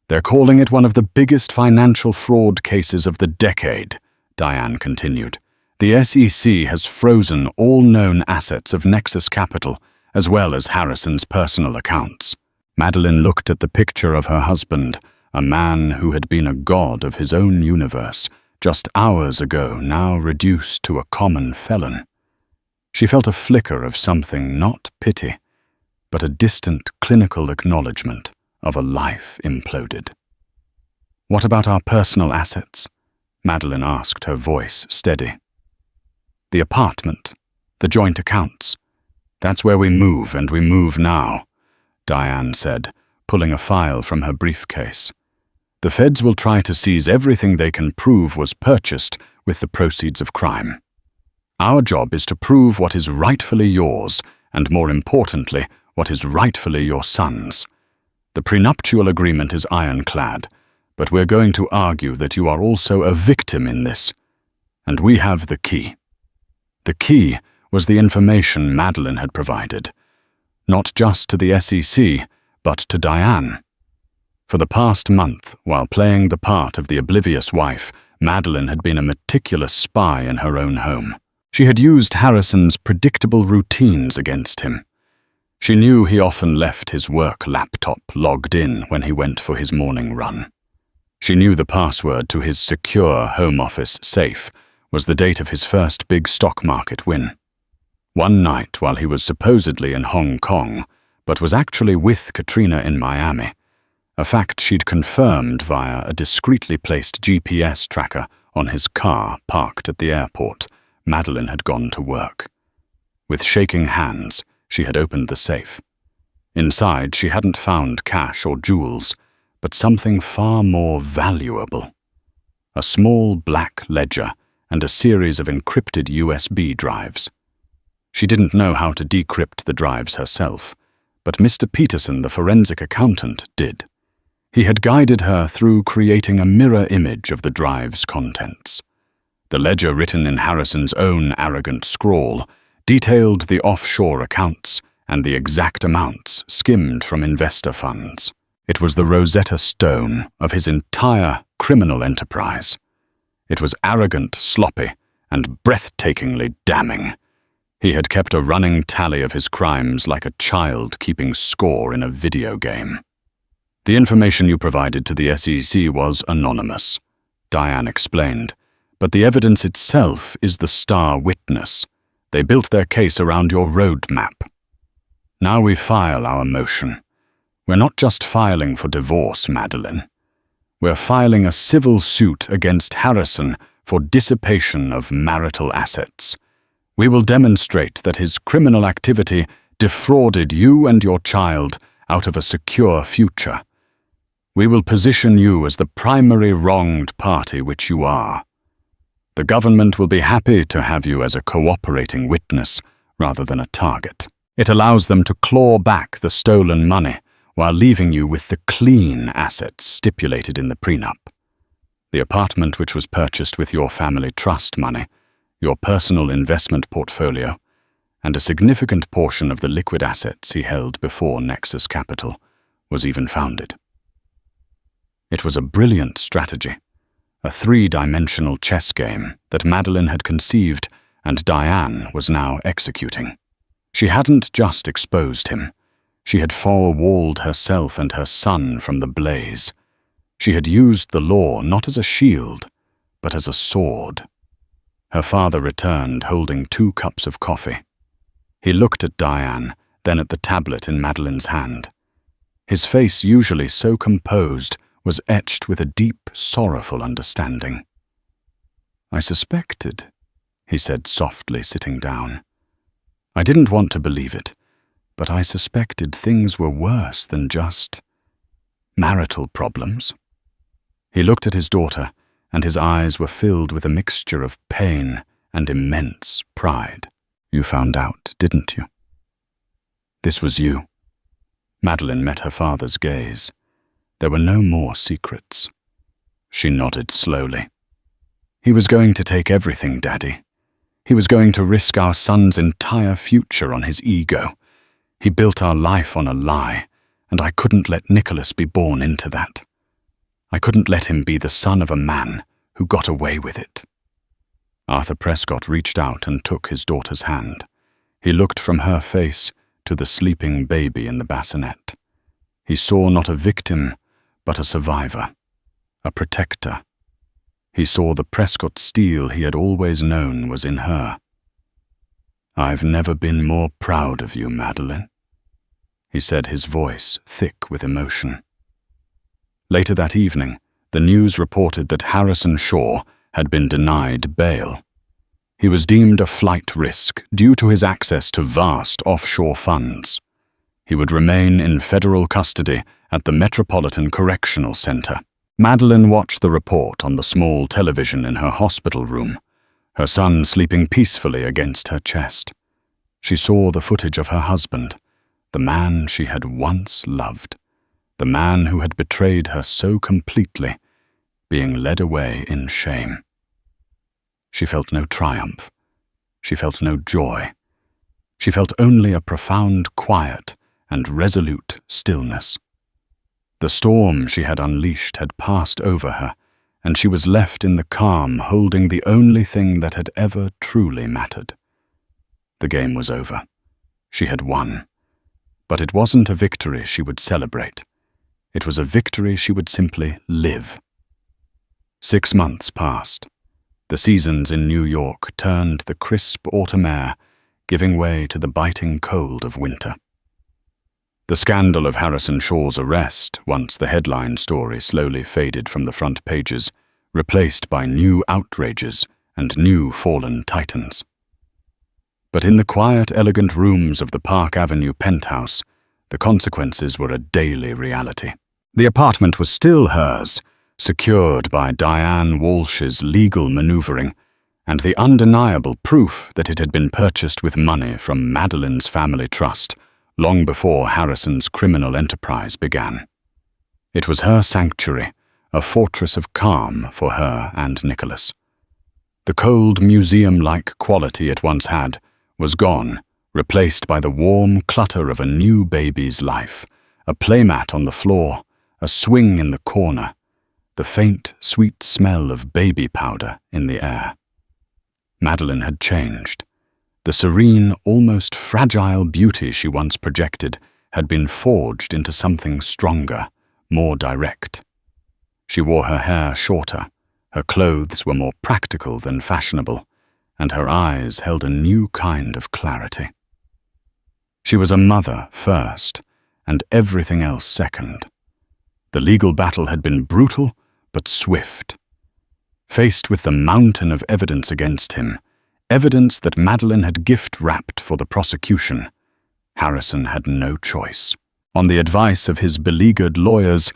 "They're calling it one of the biggest financial fraud cases of the decade," Diane continued. "The SEC has frozen all known assets of Nexus Capital, as well as Harrison's personal accounts." Madeline looked at the picture of her husband, a man who had been a god of his own universe, just hours ago now reduced to a common felon. She felt a flicker of something, not pity, but a distant clinical acknowledgement of a life imploded. "What about our personal assets?" Madeline asked, her voice steady. "The apartment, the joint accounts. That's where we move, and we move now," Diane said, pulling a file from her briefcase. "The feds will try to seize everything they can prove was purchased with the proceeds of crime. Our job is to prove what is rightfully yours, and more importantly, what is rightfully your son's. The prenuptial agreement is ironclad, but we're going to argue that you are also a victim in this, and we have the key." The key was the information Madeline had provided, not just to the SEC, but to Diane. For the past month, while playing the part of the oblivious wife, Madeline had been a meticulous spy in her own home. She had used Harrison's predictable routines against him. She knew he often left his work laptop logged in when he went for his morning run. She knew the password to his secure home office safe was the date of his first big stock market win. One night, while he was supposedly in Hong Kong, but was actually with Katrina in Miami, a fact she'd confirmed via a discreetly placed GPS tracker on his car parked at the airport, Madeline had gone to work. With shaking hands, she had opened the safe. Inside, she hadn't found cash or jewels, but something far more valuable. A small black ledger and a series of encrypted USB drives. She didn't know how to decrypt the drives herself, but Mr. Peterson, the forensic accountant, did. He had guided her through creating a mirror image of the drive's contents. The ledger, written in Harrison's own arrogant scrawl, detailed the offshore accounts and the exact amounts skimmed from investor funds. It was the Rosetta Stone of his entire criminal enterprise. It was arrogant, sloppy, and breathtakingly damning. He had kept a running tally of his crimes like a child keeping score in a video game. "The information you provided to the SEC was anonymous," Diane explained, "but the evidence itself is the star witness. They built their case around your roadmap. Now we file our motion. We're not just filing for divorce, Madeline. We're filing a civil suit against Harrison for dissipation of marital assets. We will demonstrate that his criminal activity defrauded you and your child out of a secure future. We will position you as the primary wronged party, which you are. The government will be happy to have you as a cooperating witness rather than a target. It allows them to claw back the stolen money while leaving you with the clean assets stipulated in the prenup. The apartment which was purchased with your family trust money, your personal investment portfolio, and a significant portion of the liquid assets he held before Nexus Capital was even founded. It was a brilliant strategy, a three-dimensional chess game that Madeline had conceived and Diane was now executing. She hadn't just exposed him. She had forewalled herself and her son from the blaze. She had used the law not as a shield, but as a sword. Her father returned holding 2 cups of coffee. He looked at Diane, then at the tablet in Madeline's hand. His face, usually so composed, was etched with a deep, sorrowful understanding. "I suspected," he said softly, sitting down. "I didn't want to believe it, but I suspected things were worse than just marital problems." He looked at his daughter, and his eyes were filled with a mixture of pain and immense pride. "You found out, didn't you? This was you." Madeline met her father's gaze. There were no more secrets. She nodded slowly. "He was going to take everything, Daddy. He was going to risk our son's entire future on his ego. He built our life on a lie, and I couldn't let Nicholas be born into that. I couldn't let him be the son of a man who got away with it." Arthur Prescott reached out and took his daughter's hand. He looked from her face to the sleeping baby in the bassinet. He saw not a victim, but a survivor, a protector. He saw the Prescott steel he had always known was in her. "I've never been more proud of you, Madeline," he said, his voice thick with emotion. Later that evening, the news reported that Harrison Shaw had been denied bail. He was deemed a flight risk due to his access to vast offshore funds. He would remain in federal custody at the Metropolitan Correctional Center. Madeline watched the report on the small television in her hospital room, her son sleeping peacefully against her chest. She saw the footage of her husband, the man she had once loved, the man who had betrayed her so completely, being led away in shame. She felt no triumph. She felt no joy. She felt only a profound quiet and resolute stillness. The storm she had unleashed had passed over her, and she was left in the calm holding the only thing that had ever truly mattered. The game was over. She had won. But it wasn't a victory she would celebrate. It was a victory she would simply live. 6 months passed. The seasons in New York turned the crisp autumn air, giving way to the biting cold of winter. The scandal of Harrison Shaw's arrest, once the headline story, slowly faded from the front pages, replaced by new outrages and new fallen titans. But in the quiet, elegant rooms of the Park Avenue penthouse, the consequences were a daily reality. The apartment was still hers, secured by Diane Walsh's legal maneuvering, and the undeniable proof that it had been purchased with money from Madeline's family trust long before Harrison's criminal enterprise began. It was her sanctuary, a fortress of calm for her and Nicholas. The cold, museum-like quality it once had was gone, replaced by the warm clutter of a new baby's life, a playmat on the floor, a swing in the corner, the faint, sweet smell of baby powder in the air. Madeline had changed. The serene, almost fragile beauty she once projected had been forged into something stronger, more direct. She wore her hair shorter, her clothes were more practical than fashionable, and her eyes held a new kind of clarity. She was a mother first, and everything else second. The legal battle had been brutal, but swift. Faced with the mountain of evidence against him, evidence that Madeline had gift-wrapped for the prosecution, Harrison had no choice. On the advice of his beleaguered lawyers,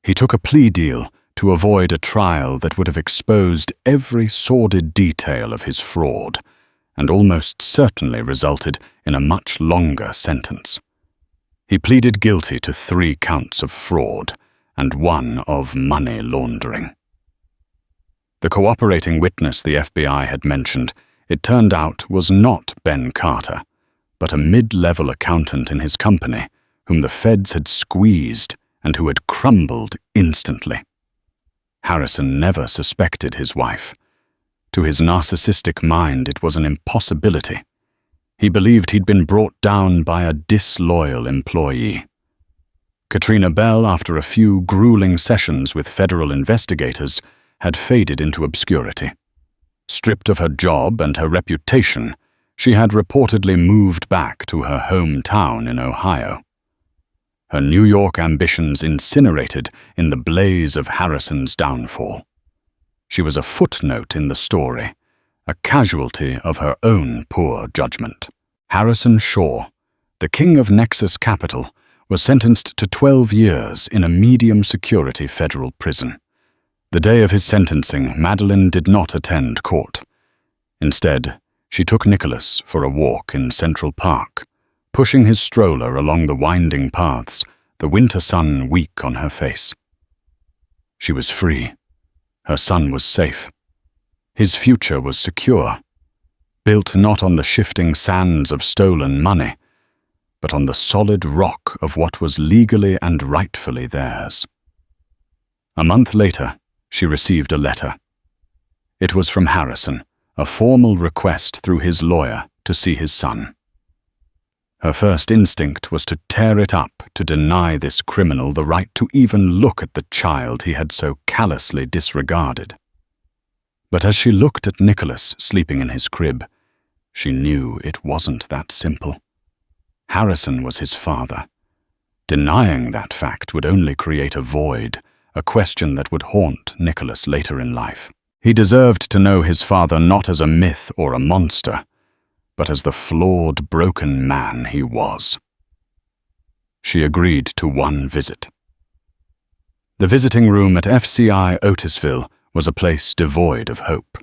he took a plea deal to avoid a trial that would have exposed every sordid detail of his fraud, and almost certainly resulted in a much longer sentence. He pleaded guilty to 3 counts of fraud and 1 of money laundering. The cooperating witness the FBI had mentioned, it turned out, was not Ben Carter, but a mid-level accountant in his company whom the feds had squeezed and who had crumbled instantly. Harrison never suspected his wife. To his narcissistic mind, it was an impossibility. He believed he'd been brought down by a disloyal employee. Katrina Bell, after a few grueling sessions with federal investigators, had faded into obscurity. Stripped of her job and her reputation, she had reportedly moved back to her hometown in Ohio. her New York ambitions incinerated in the blaze of Harrison's downfall. She was a footnote in the story, a casualty of her own poor judgment. Harrison Shaw, the king of Nexus Capital, was sentenced to 12 years in a medium-security federal prison. The day of his sentencing, Madeline did not attend court. Instead, she took Nicholas for a walk in Central Park, pushing his stroller along the winding paths, the winter sun weak on her face. She was free. Her son was safe. His future was secure, built not on the shifting sands of stolen money, but on the solid rock of what was legally and rightfully theirs. A month later, she received a letter. It was from Harrison, a formal request through his lawyer to see his son. Her first instinct was to tear it up, to deny this criminal the right to even look at the child he had so callously disregarded. But as she looked at Nicholas sleeping in his crib, she knew it wasn't that simple. Harrison was his father. Denying that fact would only create a void, a question that would haunt Nicholas later in life. He deserved to know his father not as a myth or a monster, but as the flawed, broken man he was. She agreed to one visit. The visiting room at FCI Otisville was a place devoid of hope,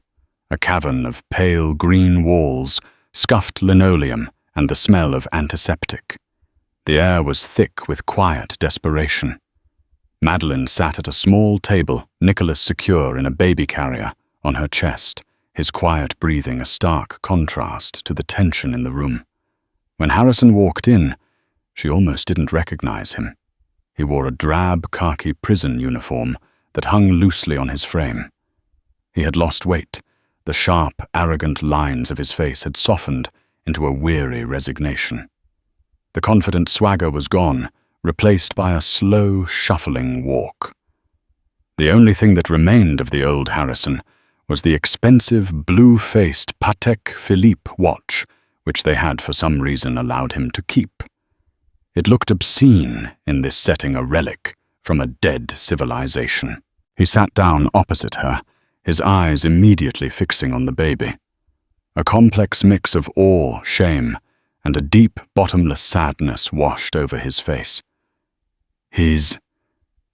a cavern of pale green walls, scuffed linoleum, and the smell of antiseptic. The air was thick with quiet desperation. Madeline sat at a small table, Nicholas secure in a baby carrier, on her chest, his quiet breathing a stark contrast to the tension in the room. When Harrison walked in, she almost didn't recognize him. He wore a drab khaki prison uniform that hung loosely on his frame. He had lost weight. The sharp, arrogant lines of his face had softened into a weary resignation. The confident swagger was gone, replaced by a slow, shuffling walk. The only thing that remained of the old Harrison was the expensive, blue-faced Patek Philippe watch, which they had for some reason allowed him to keep. It looked obscene in this setting, a relic from a dead civilization. He sat down opposite her, his eyes immediately fixing on the baby. A complex mix of awe, shame, and a deep, bottomless sadness washed over his face.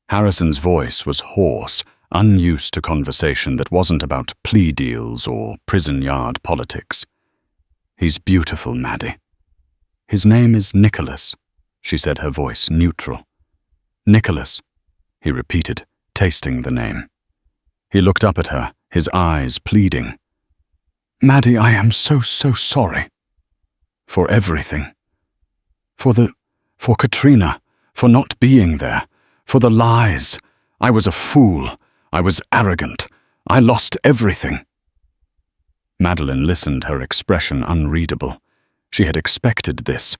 Harrison's voice was hoarse, unused to conversation that wasn't about plea deals or prison yard politics. He's beautiful, Maddie. His name is Nicholas, she said, her voice neutral. Nicholas, he repeated, tasting the name. He looked up at her, his eyes pleading. Maddie, I am so sorry. For everything. For Katrina, for not being there, for the lies. I was a fool. I was arrogant. I lost everything. Madeline listened, her expression unreadable. She had expected this.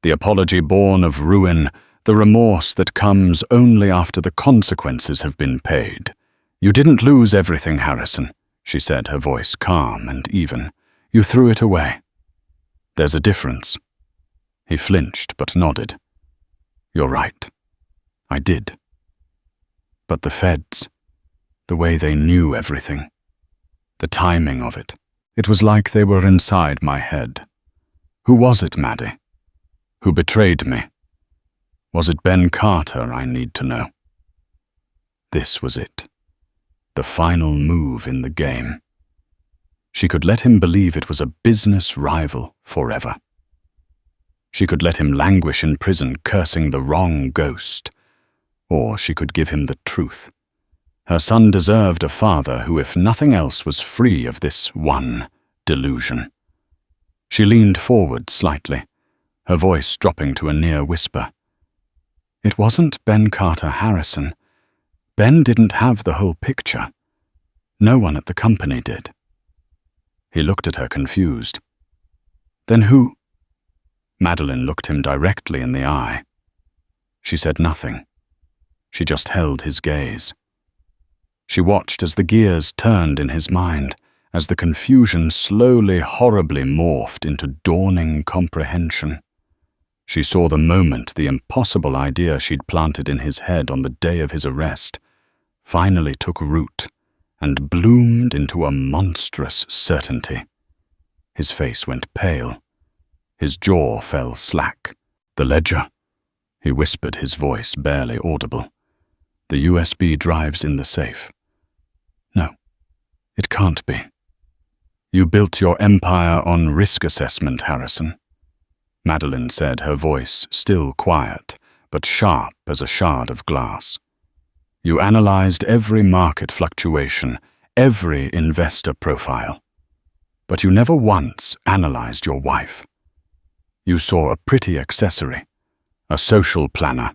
The apology born of ruin, the remorse that comes only after the consequences have been paid. You didn't lose everything, Harrison, she said, her voice calm and even. You threw it away. There's a difference. He flinched but nodded. You're right. I did. But the feds, the way they knew everything, the timing of it, it was like they were inside my head. Who was it, Maddie? Who betrayed me? Was it Ben Carter, I need to know? This was it. The final move in the game. She could let him believe it was a business rival forever. She could let him languish in prison cursing the wrong ghost, or she could give him the truth. Her son deserved a father who, if nothing else, was free of this one delusion. She leaned forward slightly, her voice dropping to a near whisper. It wasn't Ben Carter Harrison. Ben didn't have the whole picture. No one at the company did. He looked at her confused. Then who? Madeline looked him directly in the eye. She said nothing. She just held his gaze. She watched as the gears turned in his mind, as the confusion slowly, horribly morphed into dawning comprehension. She saw the moment the impossible idea she'd planted in his head on the day of his arrest finally took root and bloomed into a monstrous certainty. His face went pale. His jaw fell slack. "The ledger," he whispered, his voice barely audible. "The USB drive's in the safe." "No, it can't be. You built your empire on risk assessment, Harrison," Madeline said, her voice still quiet, but sharp as a shard of glass. "You analyzed every market fluctuation, every investor profile. But you never once analyzed your wife. You saw a pretty accessory, a social planner,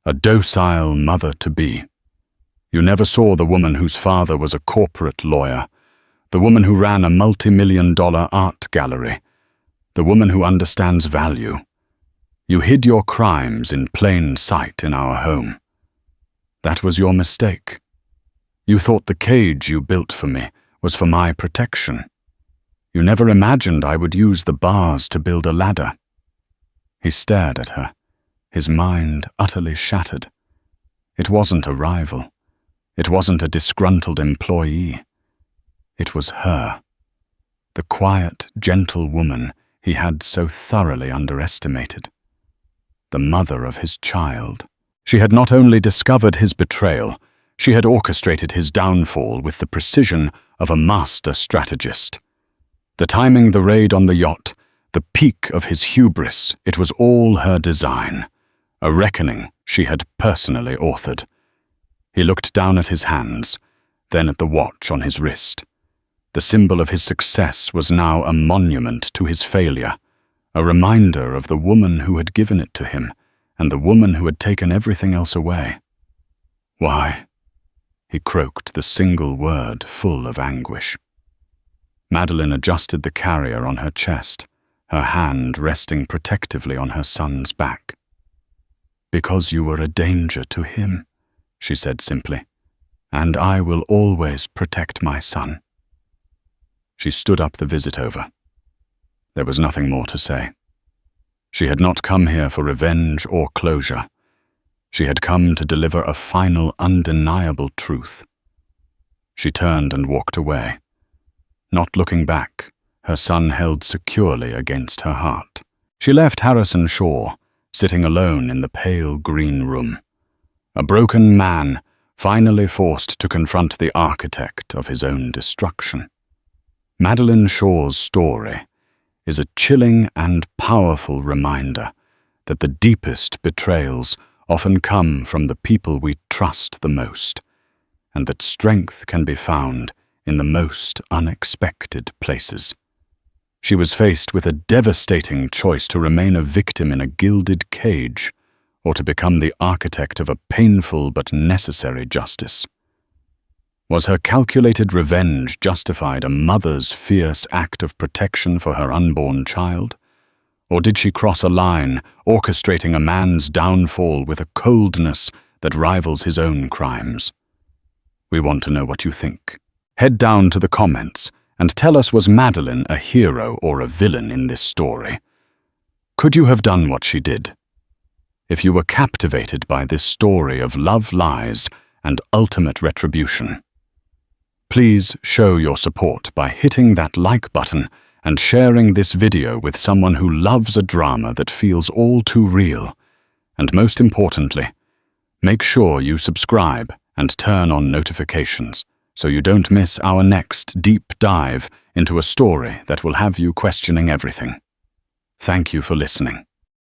a docile mother-to-be. You never saw the woman whose father was a corporate lawyer, the woman who ran a multi-million-dollar art gallery, the woman who understands value. You hid your crimes in plain sight in our home. That was your mistake. You thought the cage you built for me was for my protection. You never imagined I would use the bars to build a ladder." He stared at her, his mind utterly shattered. It wasn't a rival. It wasn't a disgruntled employee. It was her, the quiet, gentle woman he had so thoroughly underestimated. The mother of his child. She had not only discovered his betrayal, she had orchestrated his downfall with the precision of a master strategist. The timing, the raid on the yacht, the peak of his hubris, it was all her design, a reckoning she had personally authored. He looked down at his hands, then at the watch on his wrist. The symbol of his success was now a monument to his failure, a reminder of the woman who had given it to him and the woman who had taken everything else away. "Why?" he croaked the single word full of anguish. Madeline adjusted the carrier on her chest, her hand resting protectively on her son's back. "Because you were a danger to him," she said simply, "and I will always protect my son." She stood up the visit over. There was nothing more to say. She had not come here for revenge or closure. She had come to deliver a final, undeniable truth. She turned and walked away. Not looking back, her son held securely against her heart. She left Harrison Shaw, sitting alone in the pale green room. A broken man, finally forced to confront the architect of his own destruction. Madeline Shaw's story is a chilling and powerful reminder that the deepest betrayals often come from the people we trust the most, and that strength can be found in the most unexpected places. She was faced with a devastating choice to remain a victim in a gilded cage, or to become the architect of a painful but necessary justice. Was her calculated revenge justified a mother's fierce act of protection for her unborn child? Or did she cross a line, orchestrating a man's downfall with a coldness that rivals his own crimes? We want to know what you think. Head down to the comments and tell us, was Madeline a hero or a villain in this story? Could you have done what she did? If you were captivated by this story of love, lies, and ultimate retribution, please show your support by hitting that like button and sharing this video with someone who loves a drama that feels all too real. And most importantly, make sure you subscribe and turn on notifications so you don't miss our next deep dive into a story that will have you questioning everything. Thank you for listening.